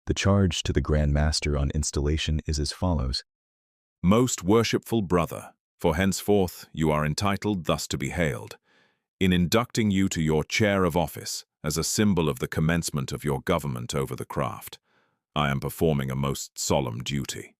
The charge to the Grand Master on installation is as follows. Most worshipful brother, for henceforth you are entitled thus to be hailed, in inducting you to your chair of office as a symbol of the commencement of your government over the craft, I am performing a most solemn duty.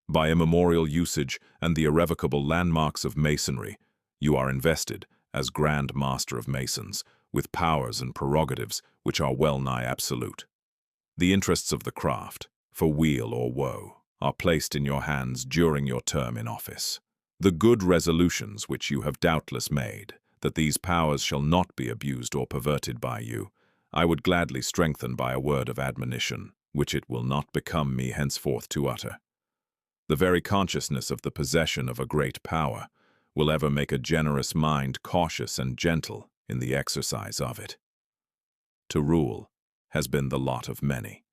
By immemorial usage and the irrevocable landmarks of Masonry, you are invested, as Grand Master of Masons, with powers and prerogatives which are well-nigh absolute. The interests of the craft, for weal or woe, are placed in your hands during your term in office. The good resolutions which you have doubtless made, that these powers shall not be abused or perverted by you, I would gladly strengthen by a word of admonition, which it will not become me henceforth to utter. The very consciousness of the possession of a great power will ever make a generous mind cautious and gentle in the exercise of it. To rule has been the lot of many,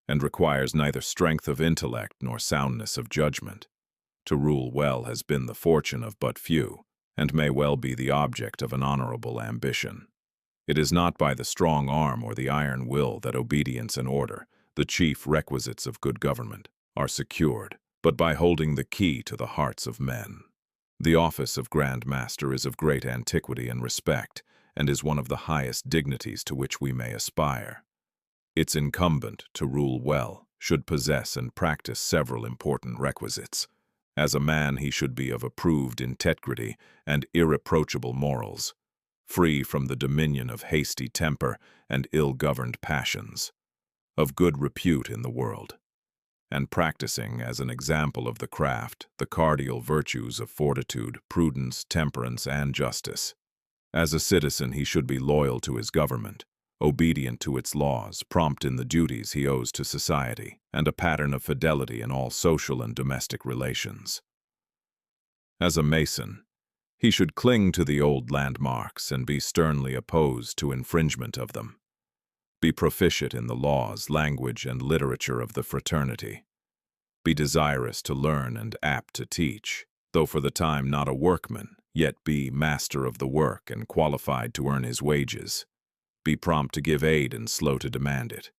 and requires neither strength of intellect nor soundness of judgment. To rule well has been the fortune of but few, and may well be the object of an honorable ambition. It is not by the strong arm or the iron will that obedience and order, the chief requisites of good government, are secured, but by holding the key to the hearts of men. The office of Grand Master is of great antiquity and respect, and is one of the highest dignities to which we may aspire. Its incumbent, to rule well, should possess and practice several important requisites. As a man, he should be of approved integrity and irreproachable morals, free from the dominion of hasty temper and ill-governed passions, of good repute in the world, and practicing as an example of the craft the cardinal virtues of fortitude, prudence, temperance, and justice. As a citizen, he should be loyal to his government, obedient to its laws, prompt in the duties he owes to society, and a pattern of fidelity in all social and domestic relations. As a Mason, he should cling to the old landmarks and be sternly opposed to infringement of them. Be proficient in the laws, language, and literature of the fraternity. Be desirous to learn and apt to teach, though for the time not a workman, yet be master of the work and qualified to earn his wages. Be prompt to give aid and slow to demand it.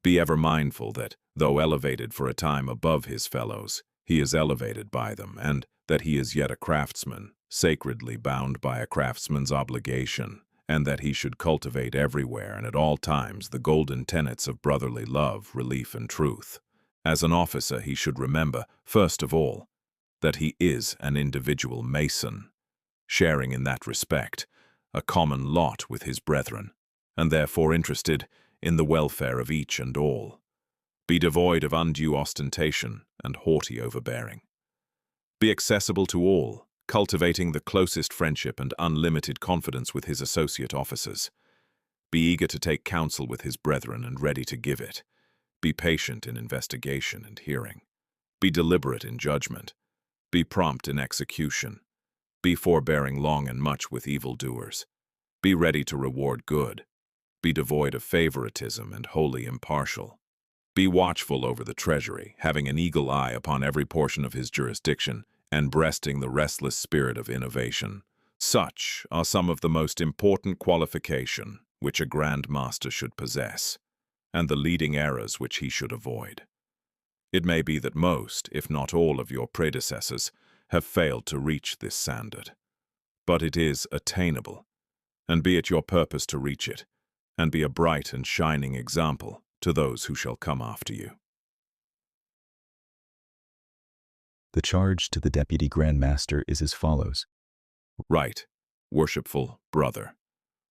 Be ever mindful that, though elevated for a time above his fellows, he is elevated by them, and that he is yet a craftsman, sacredly bound by a craftsman's obligation, and that he should cultivate everywhere and at all times the golden tenets of brotherly love, relief, and truth. As an officer, he should remember, first of all, that he is an individual Mason, sharing in that respect a common lot with his brethren, and therefore interested in the welfare of each and all. Be devoid of undue ostentation and haughty overbearing. Be accessible to all, cultivating the closest friendship and unlimited confidence with his associate officers. Be eager to take counsel with his brethren and ready to give it. Be patient in investigation and hearing. Be deliberate in judgment. Be prompt in execution. Be forbearing long and much with evildoers. Be ready to reward good. Be devoid of favoritism and wholly impartial. Be watchful over the treasury, having an eagle eye upon every portion of his jurisdiction, and breasting the restless spirit of innovation. Such are some of the most important qualifications which a Grand Master should possess, and the leading errors which he should avoid. It may be that most, if not all, of your predecessors have failed to reach this standard, but it is attainable, and be it your purpose to reach it, and be a bright and shining example to those who shall come after you. The charge to the Deputy Grand Master is as follows. Right, worshipful brother,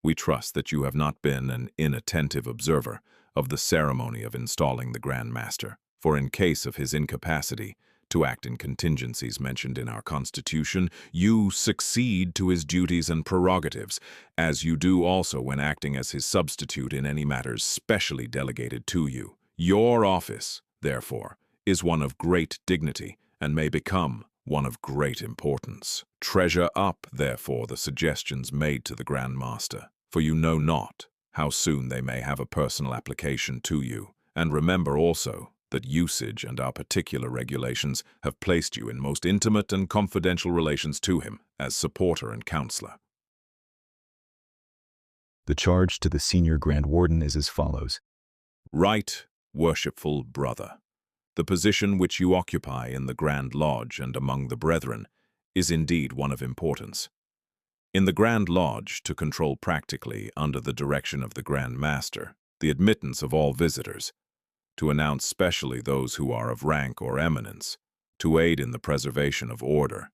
we trust that you have not been an inattentive observer of the ceremony of installing the Grand Master, for in case of his incapacity to act in contingencies mentioned in our Constitution, you succeed to his duties and prerogatives, as you do also when acting as his substitute in any matters specially delegated to you. Your office, therefore, is one of great dignity, and may become one of great importance. Treasure up, therefore, the suggestions made to the Grand Master, for you know not how soon they may have a personal application to you, and remember also that usage and our particular regulations have placed you in most intimate and confidential relations to him as supporter and counselor. The charge to the Senior Grand Warden is as follows. Right, worshipful brother. The position which you occupy in the Grand Lodge and among the brethren is indeed one of importance. In the Grand Lodge, to control practically, under the direction of the Grand Master, the admittance of all visitors, to announce specially those who are of rank or eminence, to aid in the preservation of order,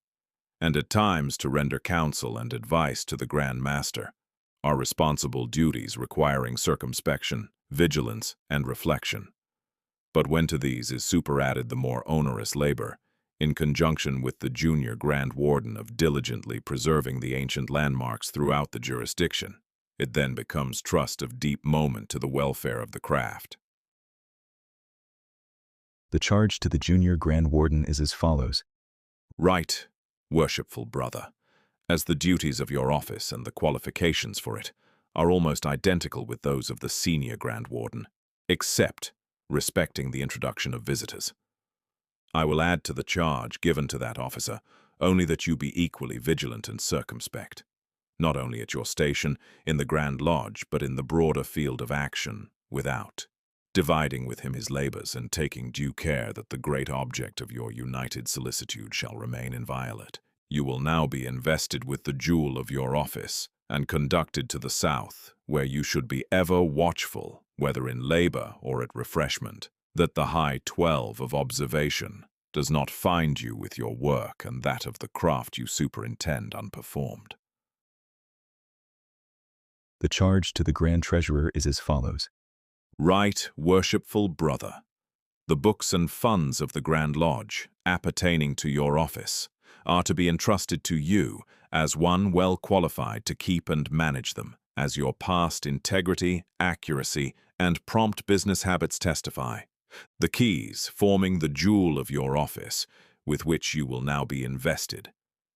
and at times to render counsel and advice to the Grand Master, are responsible duties requiring circumspection, vigilance, and reflection. But when to these is superadded the more onerous labor, in conjunction with the junior Grand Warden of diligently preserving the ancient landmarks throughout the jurisdiction, it then becomes trust of deep moment to the welfare of the craft. The charge to the junior Grand Warden is as follows. Right, worshipful brother, as the duties of your office and the qualifications for it are almost identical with those of the senior Grand Warden, except respecting the introduction of visitors. I will add to the charge given to that officer only that you be equally vigilant and circumspect, not only at your station in the Grand Lodge, but in the broader field of action without, dividing with him his labors and taking due care that the great object of your united solicitude shall remain inviolate. You will now be invested with the jewel of your office and conducted to the south, where you should be ever watchful, whether in labor or at refreshment, that the high 12 of observation does not find you with your work and that of the craft you superintend unperformed. The charge to the Grand Treasurer is as follows. Right, worshipful brother, the books and funds of the Grand Lodge, appertaining to your office, are to be entrusted to you as one well qualified to keep and manage them, as your past integrity, accuracy, and prompt business habits testify. The keys, forming the jewel of your office, with which you will now be invested,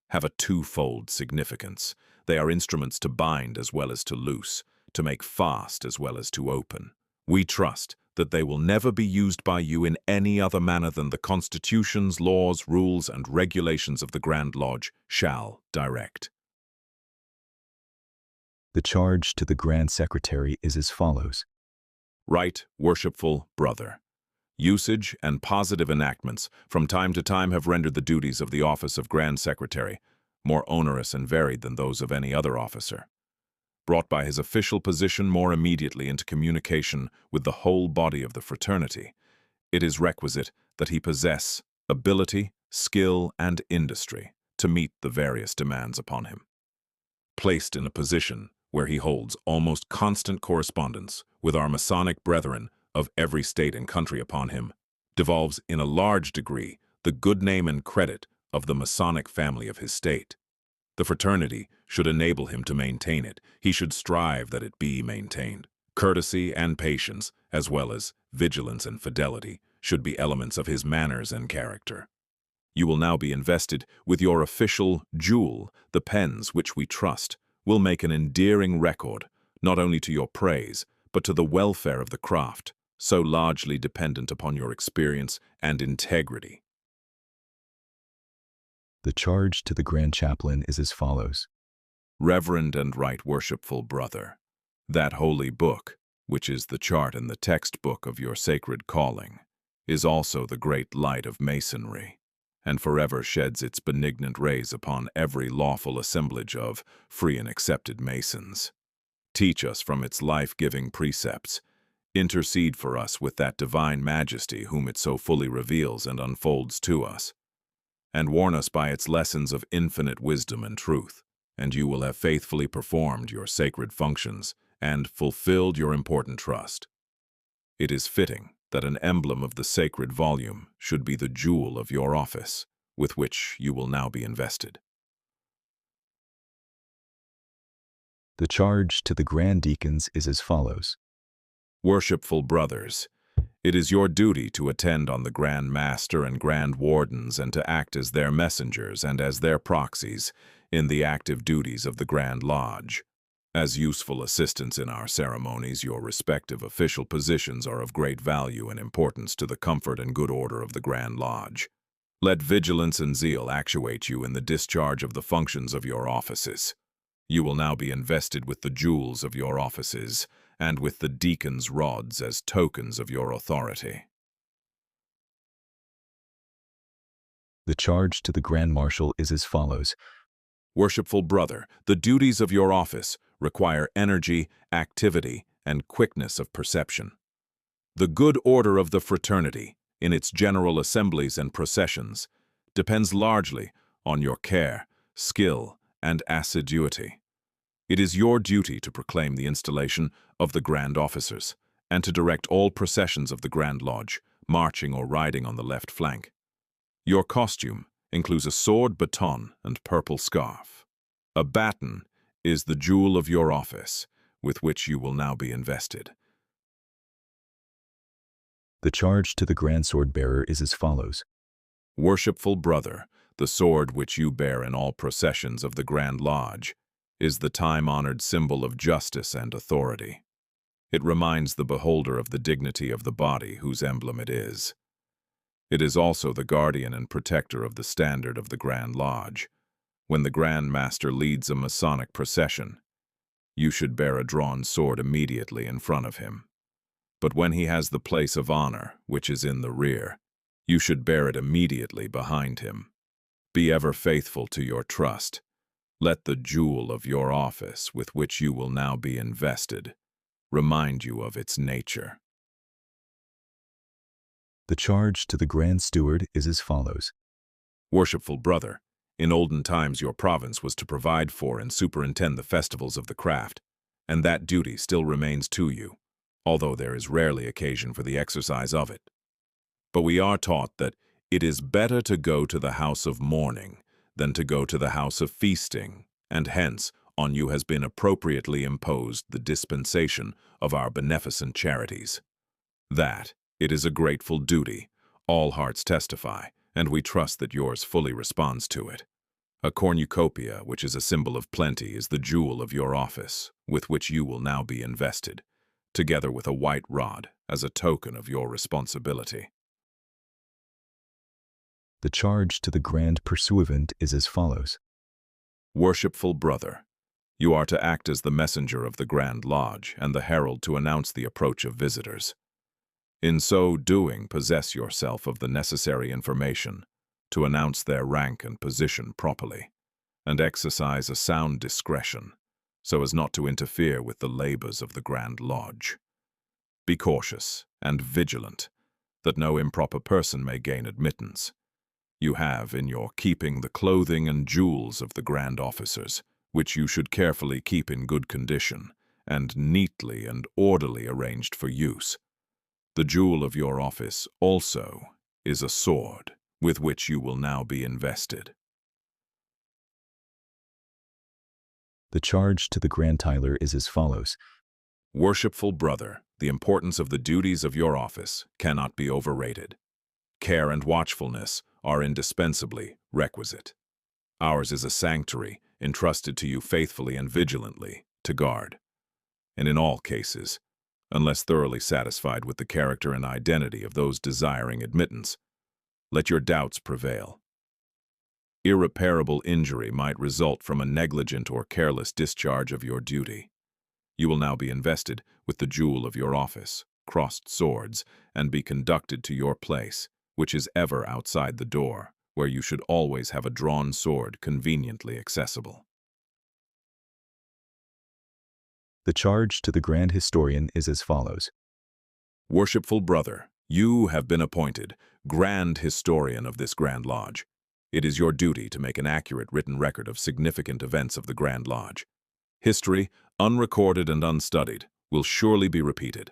have a twofold significance. They are instruments to bind as well as to loose, to make fast as well as to open. We trust that they will never be used by you in any other manner than the constitutions, laws, rules, and regulations of the Grand Lodge shall direct. The charge to the Grand Secretary is as follows. Right, worshipful brother. Usage and positive enactments from time to time have rendered the duties of the office of Grand Secretary more onerous and varied than those of any other officer. Brought by his official position more immediately into communication with the whole body of the fraternity, it is requisite that he possess ability, skill, and industry to meet the various demands upon him. Placed in a position where he holds almost constant correspondence with our Masonic brethren of every state and country upon him, devolves in a large degree the good name and credit of the Masonic family of his state. The fraternity should enable him to maintain it. He should strive that it be maintained. Courtesy and patience, as well as vigilance and fidelity, should be elements of his manners and character. You will now be invested with your official jewel. The pens which we trust will make an endearing record, not only to your praise, but to the welfare of the craft, so largely dependent upon your experience and integrity. The charge to the Grand Chaplain is as follows. Reverend and right worshipful brother, that holy book, which is the chart and the textbook of your sacred calling, is also the great light of Masonry, and forever sheds its benignant rays upon every lawful assemblage of free and accepted Masons. Teach us from its life-giving precepts, intercede for us with that divine majesty whom it so fully reveals and unfolds to us, and warn us by its lessons of infinite wisdom and truth, and you will have faithfully performed your sacred functions and fulfilled your important trust. It is fitting that an emblem of the sacred volume should be the jewel of your office, with which you will now be invested. The charge to the Grand Deacons is as follows. Worshipful brothers, it is your duty to attend on the Grand Master and Grand Wardens and to act as their messengers and as their proxies in the active duties of the Grand Lodge. As useful assistants in our ceremonies, your respective official positions are of great value and importance to the comfort and good order of the Grand Lodge. Let vigilance and zeal actuate you in the discharge of the functions of your offices. You will now be invested with the jewels of your offices and with the deacon's rods as tokens of your authority. The charge to the Grand Marshal is as follows. Worshipful brother, the duties of your office require energy, activity, and quickness of perception. The good order of the fraternity, in its general assemblies and processions, depends largely on your care, skill, and assiduity. It is your duty to proclaim the installation of the Grand Officers, and to direct all processions of the Grand Lodge, marching or riding on the left flank. Your costume includes a sword, baton, and purple scarf. A baton is the jewel of your office, with which you will now be invested. The charge to the Grand Sword Bearer is as follows. Worshipful brother, the sword which you bear in all processions of the Grand Lodge is the time-honored symbol of justice and authority. It reminds the beholder of the dignity of the body whose emblem it is. It is also the guardian and protector of the standard of the Grand Lodge. When the Grand Master leads a Masonic procession, you should bear a drawn sword immediately in front of him. But when he has the place of honor, which is in the rear, you should bear it immediately behind him. Be ever faithful to your trust. Let the jewel of your office, with which you will now be invested, remind you of its nature. The charge to the Grand Steward is as follows. Worshipful brother, in olden times your province was to provide for and superintend the festivals of the craft, and that duty still remains to you, although there is rarely occasion for the exercise of it. But we are taught that it is better to go to the house of mourning than to go to the house of feasting, and hence on you has been appropriately imposed the dispensation of our beneficent charities. That it is a grateful duty, all hearts testify, and we trust that yours fully responds to it. A cornucopia, which is a symbol of plenty, is the jewel of your office, with which you will now be invested, together with a white rod as a token of your responsibility. The charge to the Grand Pursuivant is as follows. Worshipful brother, you are to act as the messenger of the Grand Lodge and the herald to announce the approach of visitors. In so doing, possess yourself of the necessary information to announce their rank and position properly, and exercise a sound discretion so as not to interfere with the labors of the Grand Lodge. Be cautious and vigilant, that no improper person may gain admittance. You have in your keeping the clothing and jewels of the Grand Officers, which you should carefully keep in good condition, and neatly and orderly arranged for use. The jewel of your office, also, is a sword, with which you will now be invested. The charge to the Grand Tyler is as follows. Worshipful brother, the importance of the duties of your office cannot be overrated. Care and watchfulness are indispensably requisite. Ours is a sanctuary entrusted to you faithfully and vigilantly to guard. And in all cases, unless thoroughly satisfied with the character and identity of those desiring admittance, let your doubts prevail. Irreparable injury might result from a negligent or careless discharge of your duty. You will now be invested with the jewel of your office, crossed swords, and be conducted to your place, which is ever outside the door, where you should always have a drawn sword conveniently accessible. The charge to the Grand Historian is as follows. Worshipful brother, you have been appointed Grand Historian of this Grand Lodge. It is your duty to make an accurate written record of significant events of the Grand Lodge. History, unrecorded and unstudied, will surely be repeated.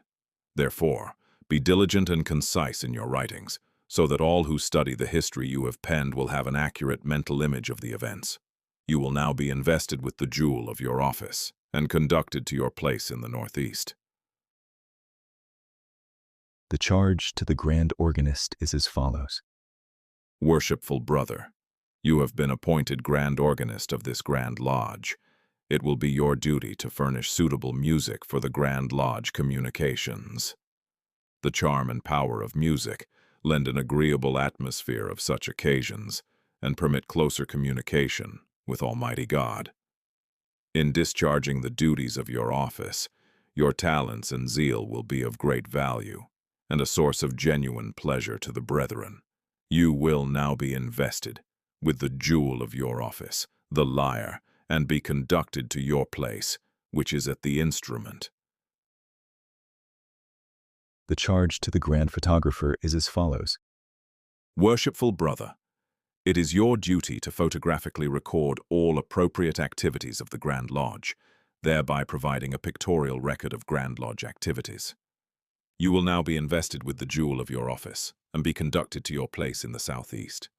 Therefore, be diligent and concise in your writings, so that all who study the history you have penned will have an accurate mental image of the events. You will now be invested with the jewel of your office and conducted to your place in the Northeast. The charge to the Grand Organist is as follows. Worshipful brother, you have been appointed Grand Organist of this Grand Lodge. It will be your duty to furnish suitable music for the Grand Lodge communications. The charm and power of music lend an agreeable atmosphere of such occasions and permit closer communication with Almighty God. In discharging the duties of your office, Your talents and zeal will be of great value, and a source of genuine pleasure to the brethren. You will now be invested with the jewel of your office, the lyre, and be conducted to your place, which is at the instrument. The charge to the Grand Photographer is as follows. Worshipful brother, it is your duty to photographically record all appropriate activities of the Grand Lodge, thereby providing a pictorial record of Grand Lodge activities. You will now be invested with the jewel of your office and be conducted to your place in the southeast.